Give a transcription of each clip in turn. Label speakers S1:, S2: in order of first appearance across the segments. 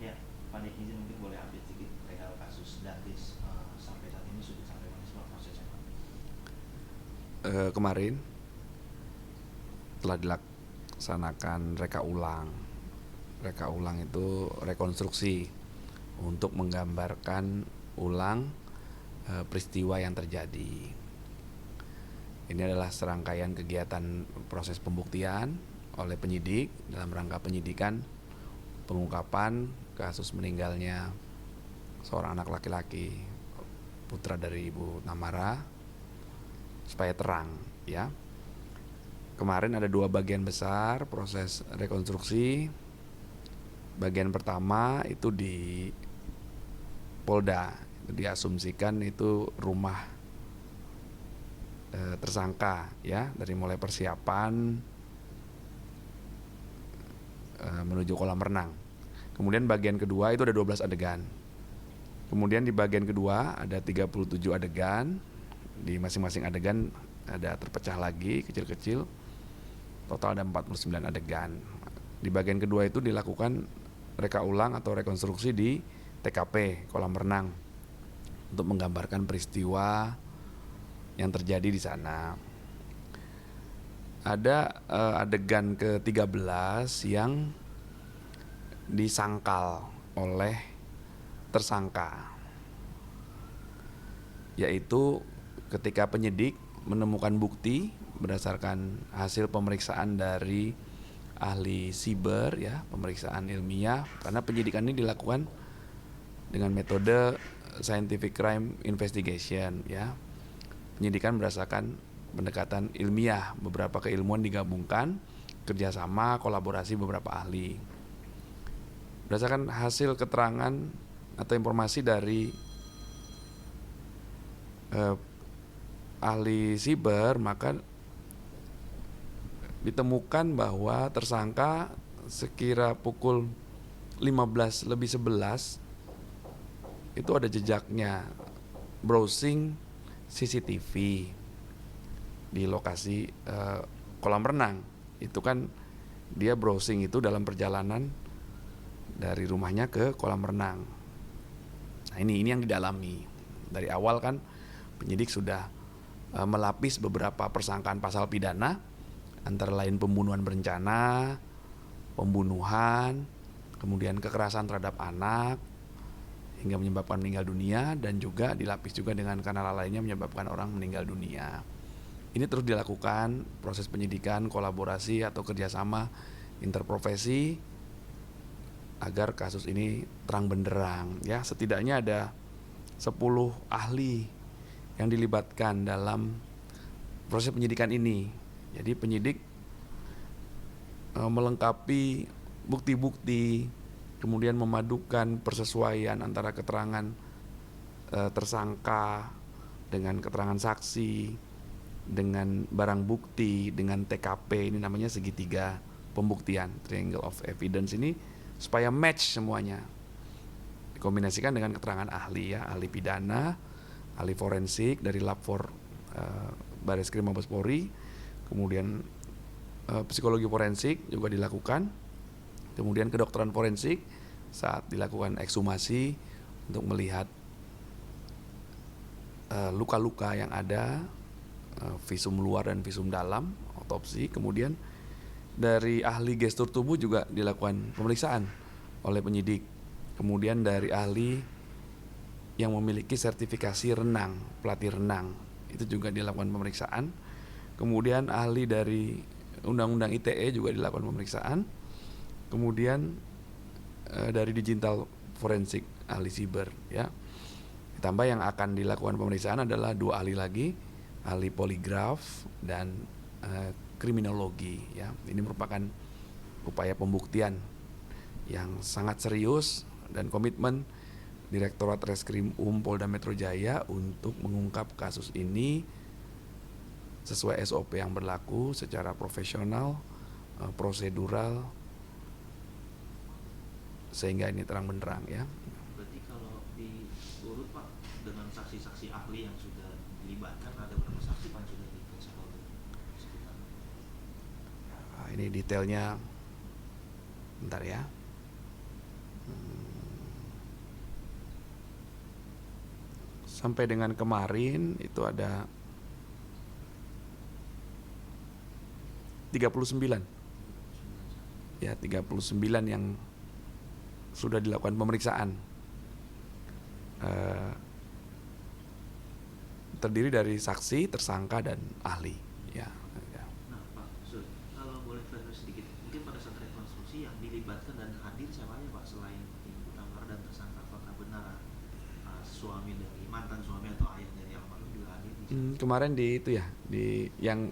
S1: Ya, Pak Deki izin mungkin boleh update sedikit perihal kasus Datis sampai saat ini sudah sampai mana semua prosesnya, Pak?
S2: Kemarin telah dilaksanakan reka ulang. Reka ulang itu rekonstruksi untuk menggambarkan ulang peristiwa yang terjadi. Ini adalah serangkaian kegiatan proses pembuktian oleh penyidik dalam rangka penyidikan pengungkapan kasus meninggalnya seorang anak laki-laki putra dari Ibu Namara supaya terang, ya. Kemarin ada 2 bagian besar proses rekonstruksi. Bagian pertama itu di Polda, diasumsikan itu rumah tersangka, ya, dari mulai persiapan menuju kolam renang. Kemudian bagian kedua itu ada 12 adegan. Kemudian di bagian kedua ada 37 adegan. Di masing-masing adegan ada terpecah lagi kecil-kecil. Total ada 49 adegan. Di bagian kedua itu dilakukan reka ulang atau rekonstruksi di TKP kolam renang untuk menggambarkan peristiwa yang terjadi di sana. Ada adegan ke-13 yang disangkal oleh tersangka, yaitu ketika penyidik menemukan bukti berdasarkan hasil pemeriksaan dari ahli siber, ya, pemeriksaan ilmiah, karena penyidikan ini dilakukan dengan metode scientific crime investigation, ya. Penyidikan berdasarkan pendekatan ilmiah, beberapa keilmuan digabungkan, kerjasama, kolaborasi beberapa ahli. Berdasarkan hasil keterangan atau informasi dari ahli siber, maka ditemukan bahwa tersangka sekira pukul 15:11 itu ada jejaknya browsing CCTV di lokasi kolam renang. Itu kan dia browsing itu dalam perjalanan dari rumahnya ke kolam renang. Nah, ini yang didalami. Dari awal kan penyidik sudah melapis beberapa persangkaan pasal pidana, antara lain pembunuhan berencana, pembunuhan, kemudian kekerasan terhadap anak hingga menyebabkan meninggal dunia, dan juga dilapis juga dengan karena lainnya menyebabkan orang meninggal dunia. Ini terus dilakukan proses penyidikan, kolaborasi atau kerjasama interprofesi agar kasus ini terang benderang, ya. Setidaknya ada 10 ahli yang dilibatkan dalam proses penyidikan ini. Jadi penyidik melengkapi bukti-bukti, kemudian memadukan persesuaian antara keterangan tersangka dengan keterangan saksi, dengan barang bukti, dengan TKP. Ini namanya segitiga pembuktian, triangle of evidence ini, supaya match semuanya. Dikombinasikan dengan keterangan ahli, ya, ahli pidana, ahli forensik dari Lab 4 Bareskrim Mabes Polri, kemudian psikologi forensik juga dilakukan, kemudian kedokteran forensik saat dilakukan ekshumasi untuk melihat luka-luka yang ada, visum luar dan visum dalam, otopsi. Kemudian dari ahli gestur tubuh juga dilakukan pemeriksaan oleh penyidik. Kemudian dari ahli yang memiliki sertifikasi renang, pelatih renang, itu juga dilakukan pemeriksaan. Kemudian ahli dari Undang-Undang ITE juga dilakukan pemeriksaan. Kemudian dari digital forensik, ahli siber, ya. Ditambah yang akan dilakukan pemeriksaan adalah 2 ahli lagi, ahli poligraf dan kriminologi, ya. Ini merupakan upaya pembuktian yang sangat serius dan komitmen Direktorat Reskrim Polda Metro Jaya untuk mengungkap kasus ini sesuai SOP yang berlaku secara profesional, prosedural, sehingga ini terang benderang, ya.
S1: Berarti kalau diurut, Pak, dengan saksi-saksi ahli yang sudah dilibatkan, ada berapa saksi, Pak, sudah diperiksa?
S2: Ini detailnya, bentar ya. Sampai dengan kemarin itu ada 39. Ya, 39 yang sudah dilakukan pemeriksaan. Terdiri dari saksi, tersangka, dan ahli. Ya.
S1: Nah Pak, kalau boleh klarifikasi sedikit, mungkin pada saat rekonstruksi yang dilibatkan dan hadir siapa aja Pak selain Ibu Tamara dan tersangka, apakah benar suami dari mantan suami atau ayah dari almarhum juga hadir di sana?
S2: Kemarin di itu ya, di yang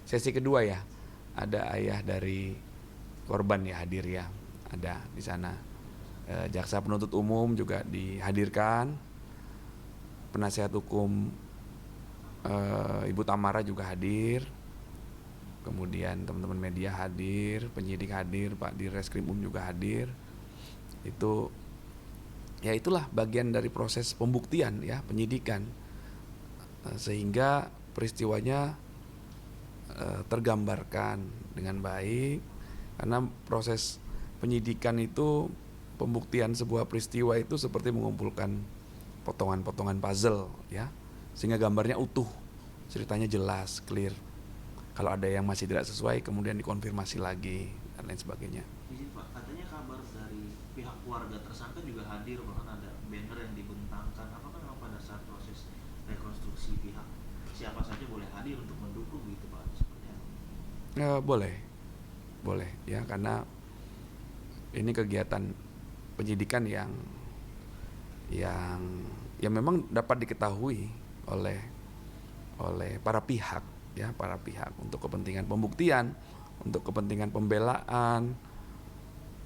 S2: sesi kedua ya, ada ayah dari korban ya hadir ya, ada di sana. Jaksa penuntut umum juga dihadirkan, penasihat hukum Ibu Tamara juga hadir, kemudian teman-teman media hadir, penyidik hadir, Pak Dirreskrim juga hadir. Itu ya itulah bagian dari proses pembuktian ya, penyidikan, sehingga peristiwanya tergambarkan dengan baik. Karena proses penyidikan itu, pembuktian sebuah peristiwa itu seperti mengumpulkan potongan-potongan puzzle ya, sehingga gambarnya utuh, ceritanya jelas, clear. Kalau ada yang masih tidak sesuai, kemudian dikonfirmasi lagi dan lain sebagainya.
S1: Izin Pak, katanya kabar dari pihak keluarga tersangka juga hadir, bahkan ada banner yang dibentangkan. Apakah memang pada saat proses rekonstruksi pihak siapa saja boleh hadir untuk mendukung gitu Pak? Seperti apa?
S2: Boleh ya, karena ini kegiatan penyidikan yang memang dapat diketahui oleh para pihak ya, para pihak untuk kepentingan pembuktian, untuk kepentingan pembelaan,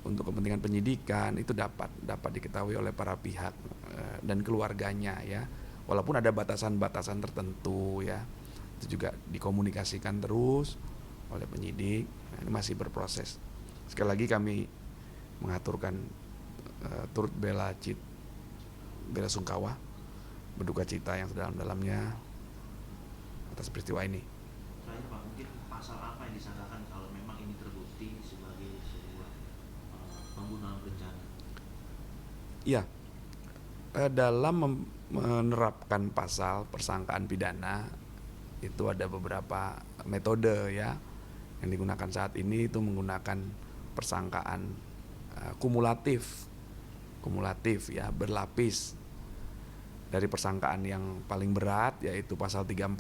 S2: untuk kepentingan penyidikan, itu dapat diketahui oleh para pihak dan keluarganya ya. Walaupun ada batasan-batasan tertentu ya, itu juga dikomunikasikan terus oleh penyidik. Ini masih berproses. Sekali lagi kami mengaturkan turut bela sungkawa, berduka cita yang sedalam-dalamnya atas peristiwa ini.
S1: Terakhir Pak, mungkin pasal apa yang disangkakan kalau memang ini terbukti sebagai sebuah pembunuhan berencana?
S2: Iya, dalam menerapkan pasal persangkaan pidana itu ada beberapa metode ya yang digunakan saat ini. Itu menggunakan persangkaan kumulatif ya, berlapis. Dari persangkaan yang paling berat yaitu pasal 340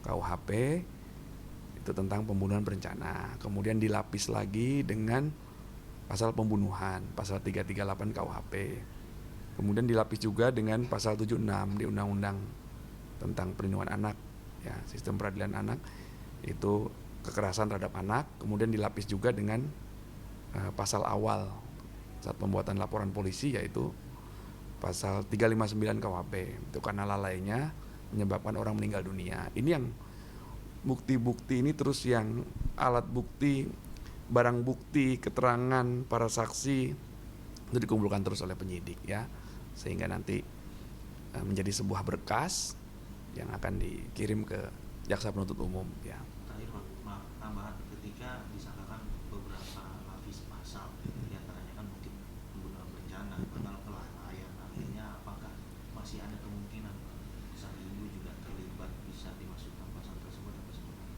S2: KUHP, itu tentang pembunuhan berencana. Kemudian dilapis lagi dengan pasal pembunuhan, pasal 338 KUHP. Kemudian dilapis juga dengan pasal 76 di Undang-Undang tentang Perlindungan Anak ya, Sistem Peradilan Anak, itu kekerasan terhadap anak. Kemudian dilapis juga dengan pasal awal saat pembuatan laporan polisi, yaitu pasal 359 KUHP, itu karena lalainya menyebabkan orang meninggal dunia. Ini yang bukti-bukti ini terus, yang alat bukti, barang bukti, keterangan para saksi itu dikumpulkan terus oleh penyidik ya, sehingga nanti menjadi sebuah berkas yang akan dikirim ke jaksa penuntut umum ya.
S1: Terakhir Pak, maaf, tambahan, ketika disangkakan beberapa lapis pasal, diantaranya kan mungkin pembunuhan berencana, begal kelalaian, artinya apakah masih ada kemungkinan sang ibu juga terlibat, bisa dimasukkan pasal tersebut atau seperti apa?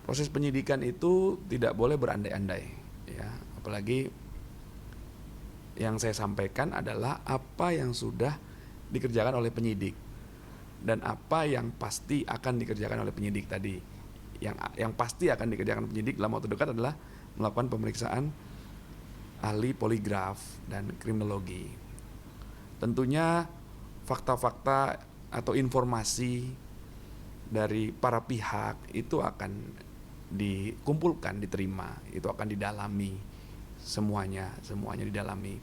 S2: Proses penyidikan itu tidak boleh berandai-andai ya, apalagi yang saya sampaikan adalah apa yang sudah dikerjakan oleh penyidik dan apa yang pasti akan dikerjakan oleh penyidik tadi. Yang pasti akan dikerjakan penyidik dalam waktu dekat adalah melakukan pemeriksaan ahli poligraf dan kriminologi. Tentunya fakta-fakta atau informasi dari para pihak itu akan dikumpulkan, diterima, itu akan didalami semuanya didalami.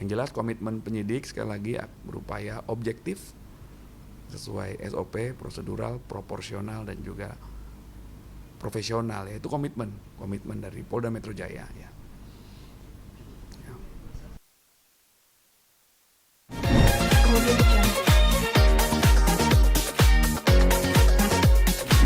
S2: Yang jelas komitmen penyidik sekali lagi berupaya objektif sesuai SOP, prosedural, proporsional, dan juga profesional, yaitu komitmen dari Polda Metro Jaya ya.